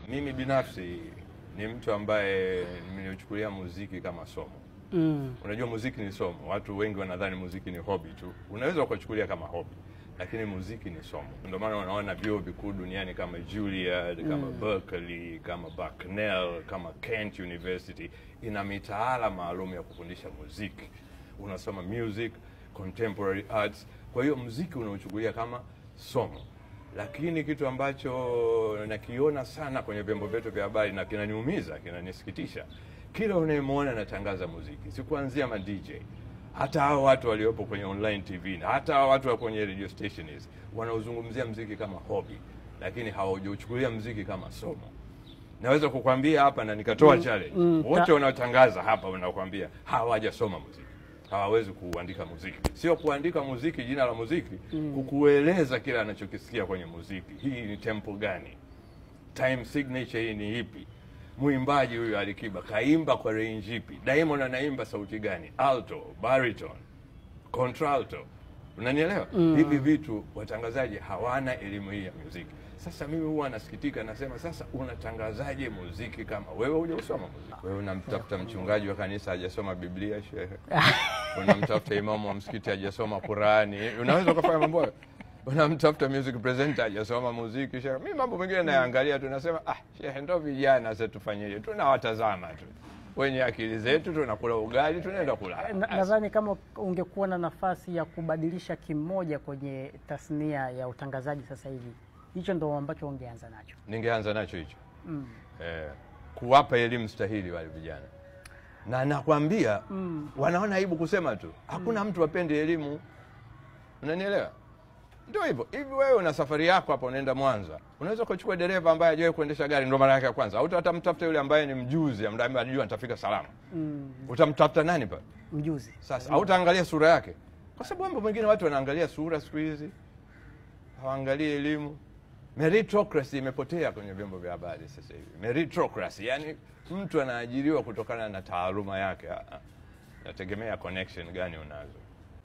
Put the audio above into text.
Mimi binafsi ni mtu ambaye nimeuchukulia muziki kama somo. Unajua muziki ni somo. Watu wengi wanadhani muziki ni hobby tu. Unaweza ukachukulia kama hobby, lakini muziki ni somo. Ndio maana unaona vyuo vikuu duniani kama Juilliard, kama Berkeley, kama Bucknell, kama Kent University ina mitaala maalum ya kufundisha muziki. Unasoma music, contemporary arts. Kwa hiyo muziki unauchukulia kama somo. Lakini kitu ambacho nakiona sana kwenye vyombo vyetu vya habari na kinaniumiza, kinanisikitisha, kila unayemwona anatangaza muziki, si kuanzia ma DJ, hata hao watu waliopo kwenye online TV, na hata hao watu wa kwenye radio stations wanaozungumzia muziki kama hobby, lakini hawajauchukulia muziki kama somo. Naweza kukwambia hapa na nikatoa challenge, wote wanaotangaza hapa wanakuambia hawajasoma muziki. Hawawezi kuandika muziki. Sio kuandika muziki, jina la muziki, kukueleza kila anachokisikia kwenye muziki. Hii ni tempo gani? Time signature hii ni ipi? Muimbaji huyu Alikiba kaimba kwa range ipi? Diamond anaimba sauti gani? Alto, baritone, contralto. Unanielewa? Hivi vitu watangazaji hawana elimu hii ya muziki. Sasa mimi huwa nasikitika, nasema sasa unatangazaje muziki kama wewe hujasoma muziki? Wewe unamtafuta mchungaji wa kanisa hajasoma Biblia, shehe. Unamtafuta imamu wa msikiti hajasoma Qur'ani. Unaweza kufanya mambo hayo. Unamtafuta music presenter hajasoma muziki, shehe. Mimi mambo mengine naangalia tu nasema shehe ndio vijana sasa tufanyeje? Tunawatazama tu. Wenye akili zetu tunakula ugali tunaenda kula. Nadhani kama ungekuwa na nafasi ya kubadilisha kimoja kwenye tasnia ya utangazaji sasa hivi, hicho ndo ambacho ungeanza nacho. Ningeanza nacho hicho. Kuwapa elimu stahili wale vijana. Na nakwambia wanaona aibu kusema tu. Hakuna mtu apende elimu. Unanielewa? Ndio hivyo. Hivi wewe una safari yako hapa unaenda Mwanza. Unaweza kuchukua dereva ambaye hajawahi kuendesha gari ndio mara yake ya kwanza. Au utamtafuta yule ambaye ni mjuzi, ambaye anajua nitafika salama. Utamtafuta nani pa? Mjuzi. Sasa au utaangalia sura yake? Kwa sababu mambo mengine watu wanaangalia sura siku hizi. Hawaangalii elimu. Meritocracy imepotea kwenye vyombo vya habari sasa hivi. Meritocracy, yani mtu anaajiriwa kutokana na taaluma yake. Nategemea connection gani unazo.